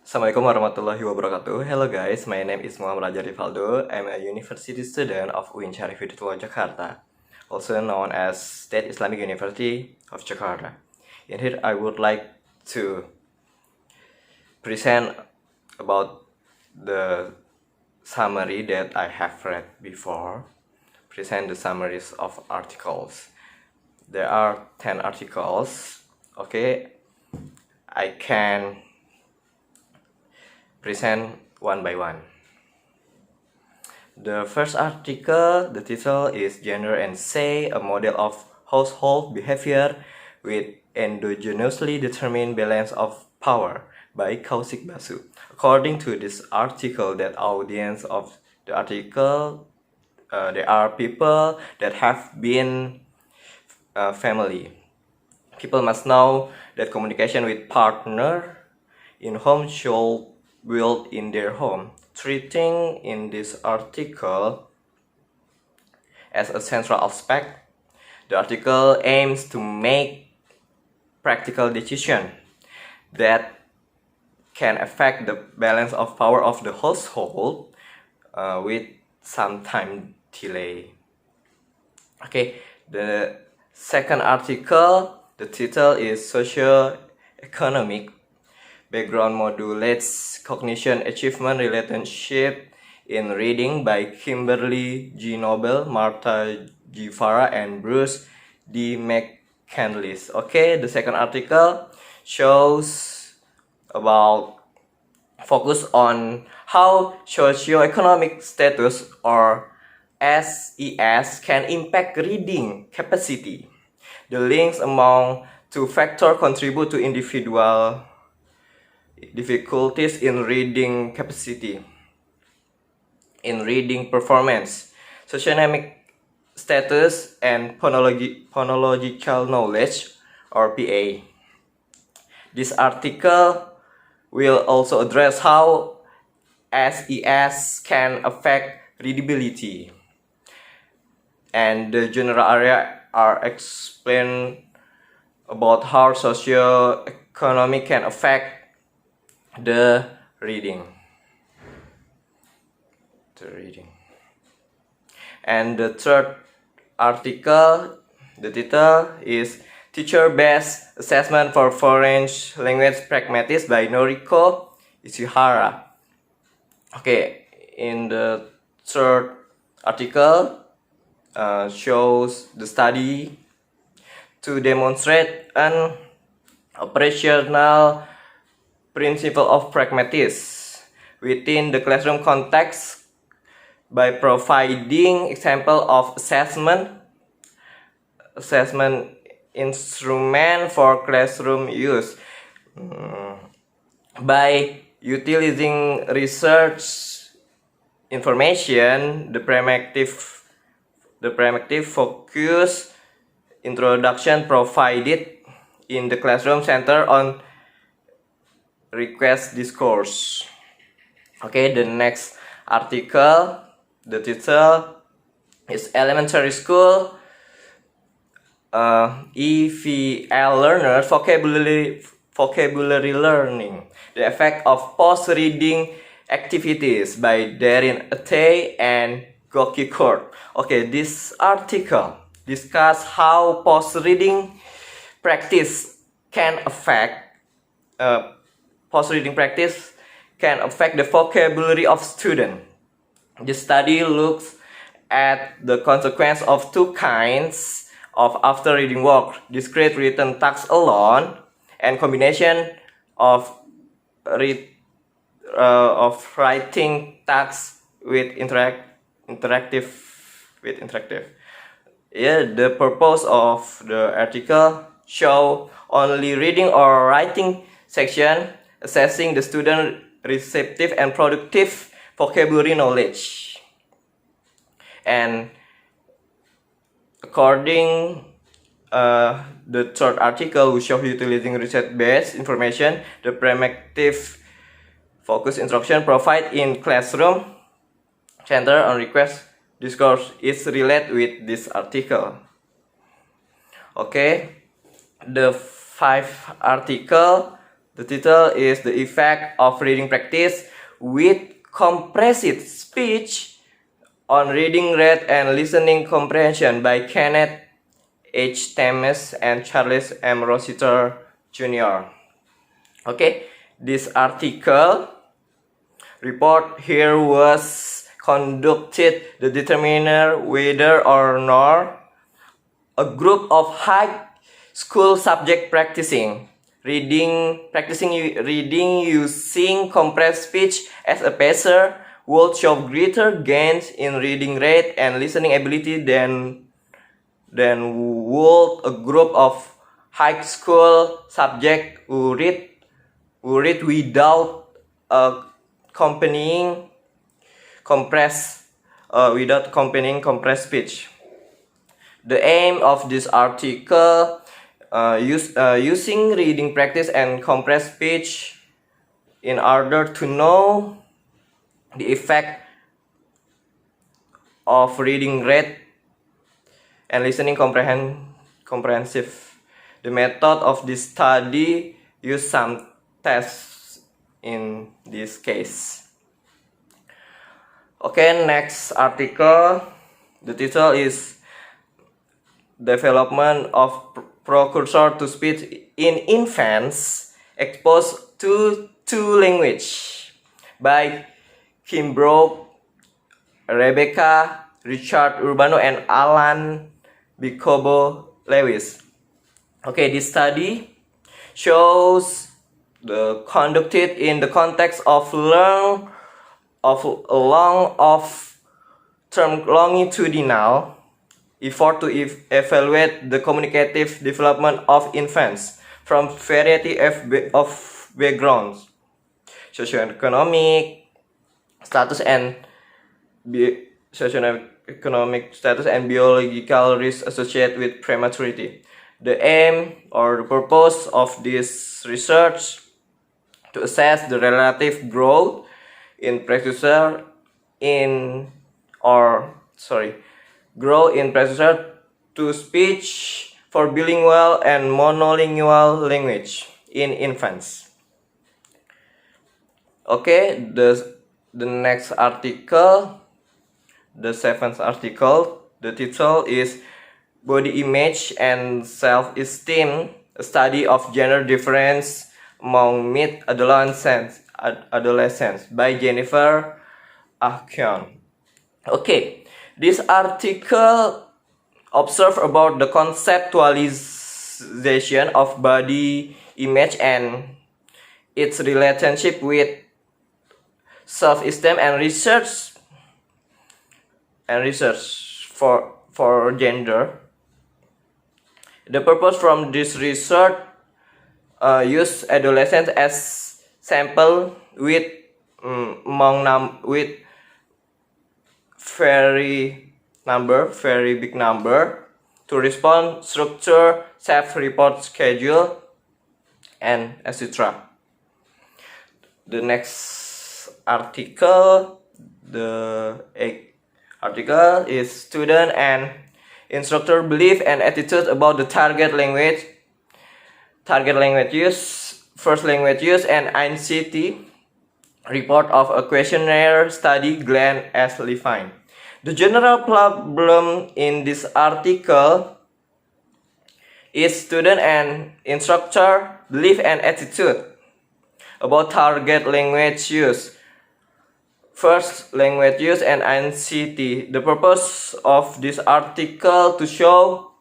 Assalamualaikum warahmatullahi wabarakatuh. Hello guys, my name is Muhammad Rivaldo. I'm a university student of UIN Jakarta, also known as State Islamic University of Jakarta. In here, I would like to present about the summary that I have read before. Present the summaries of articles. There are 10 articles. Okay, I can present one by one. The first article, the title is Gender and Say, a model of household behavior with endogenously determined balance of power by Kaushik Basu. According to this article, that audience of the article, there are people that have been family. People must know that communication with partner in home should built in their home. Treating in this article as a central aspect, the article aims to make practical decisions that can affect the balance of power of the household with some time delay. Okay, the second article, the title is Socio-Economic Background Modulates Cognition Achievement Relationship in Reading by Kimberly G. Noble, Martha G. Farah, and Bruce D. McCandless. Okay, the second article shows about focus on how socioeconomic status or SES can impact reading capacity. The links among two factors contribute to individual difficulties in reading capacity, in reading performance, socioeconomic status, and phonological knowledge, or PA. This article will also address how SES can affect readability, and the general area are explained about how socioeconomic can affect the reading. And the third article, the title is Teacher-Based Assessment for Foreign Language Pragmatics by Noriko Ishihara. Okay, in the third article shows the study to demonstrate an operational principle of pragmatism within the classroom context by providing example of assessment instrument for classroom use by utilizing research information. The pragmatic focus introduction provided in the classroom center on request discourse. Okay, the next article, the title is Elementary School EVL Learners Vocabulary Learning, the effect of post-reading activities by Darin Atay and Goki Court. Okay, this article discuss how post-reading practice can affect the vocabulary of students. The study looks at the consequence of two kinds of after reading work: discrete written tasks alone and combination of writing tasks with interactive. Yeah, the purpose of the article show only reading or writing section, assessing the student receptive and productive vocabulary knowledge. And according the third article, we show utilizing research-based information, the pragmative focus instruction provided in classroom center on request discourse is related with this article. Okay, the fifth article The title is The Effect of Reading Practice with Compressed Speech on Reading Rate and Listening Comprehension by Kenneth H. Thames and Charles M. Rossiter Jr. Okay, this article report here was conducted to determine whether or not a group of high school subject practicing reading using compressed speech as a pacer would show greater gains in reading rate and listening ability than would a group of high school subject who read without accompanying compressed speech. The aim of this article using reading practice and compressed speech in order to know the effect of reading rate and listening comprehensive. The method of this study use some tests in this case. Okay, next article. The title is Development of Precursor to Speech in Infants Exposed to Two Language by Kimbrough, Rebecca, Richard Urbano, and Alan Bicobo Lewis. Okay, this study shows conducted in the context of long-term longitudinal effort to evaluate the communicative development of infants from variety of backgrounds, socioeconomic status and biological risk associated with prematurity. The aim or the purpose of this research to assess the relative growth in precursor to speech for bilingual and monolingual language in infants. Okay, the next article, the seventh article, the title is Body Image and Self-Esteem, a study of gender difference among mid-adolescents by Jennifer Ahkion. Okay, this article observes about the conceptualization of body image and its relationship with self-esteem and research for gender. The purpose from this research use adolescents as sample with very big number to respond structure, self-report schedule, and etc. The next article, the article is student and instructor belief and attitude about the target language use, first language use, and ICT report of a questionnaire study Glenn S. Levine. The general problem in this article is student and instructor belief and attitude about target language use, first language use, and ICT. The purpose of this article to show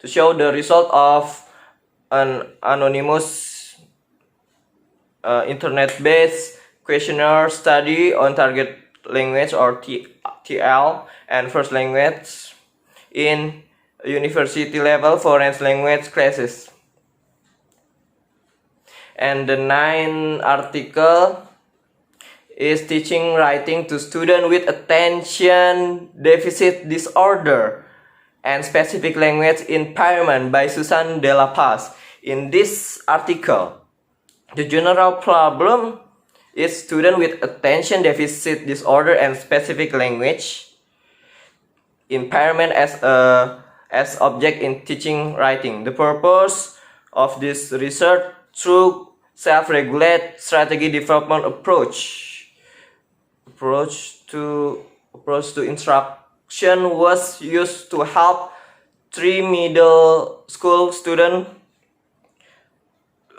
the result of an anonymous internet-based questionnaire study on target language or TL and first language in university level foreign language classes. And the ninth article is teaching writing to students with attention deficit disorder and specific language impairment by Susan De La Paz. In this article, the general problem is student with attention deficit disorder and specific language impairment as object in teaching writing. The purpose of this research through self-regulate strategy development approach to instruction was used to help 3 middle school students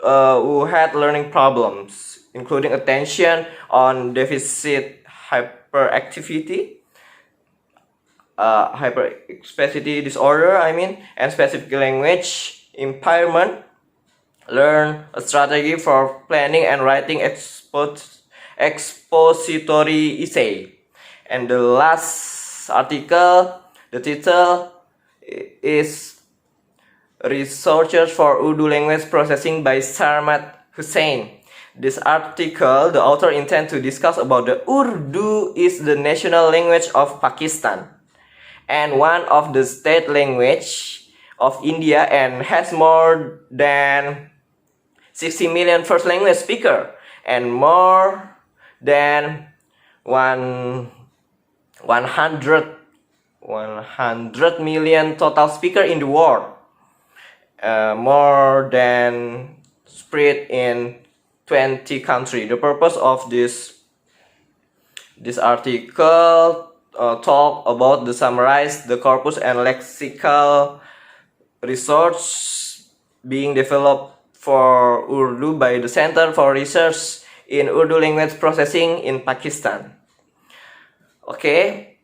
who had learning problems, including attention on deficit hyperactivity, hyperexpressivity disorder, and specific language impairment. Learn a strategy for planning and writing expository essay. And the last article, the title is Researchers for Urdu Language Processing by Sarmat Hussain. This article, the author intends to discuss about the Urdu is the national language of Pakistan and one of the state language of India and has more than 60 million first language speaker and more than 100 million total speaker in the world, more than spread in 20 countries. The purpose of this article talk about the summarize the corpus and lexical research being developed for Urdu by the Center for Research in Urdu Language Processing in Pakistan. Okay,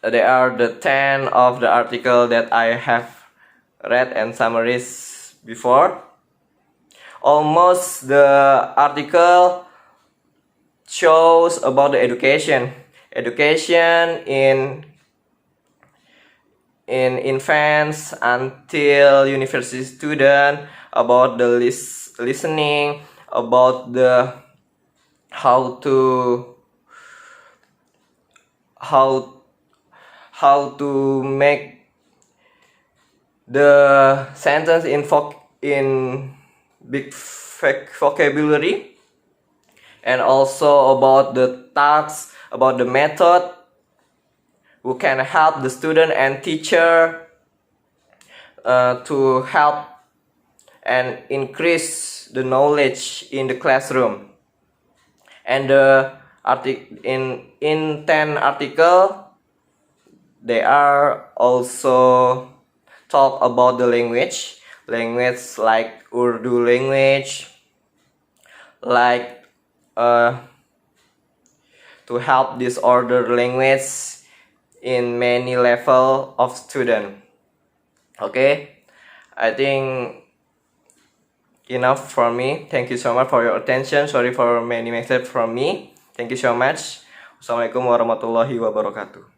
there are the 10 of the article that I have read and summarized before. Almost the article shows about the education in infants until university student, about the listening, about the how to make the sentence in big vocabulary, and also about the tasks, about the method who can help the student and teacher to help and increase the knowledge in the classroom. And the in 10 article, they are also talk about the language like Urdu language, like to help this order language in many level of student. Okay, I think enough for me. Thank you so much for your attention. Sorry for many messages from me. Thank you so much. Assalamualaikum warahmatullahi wabarakatuh.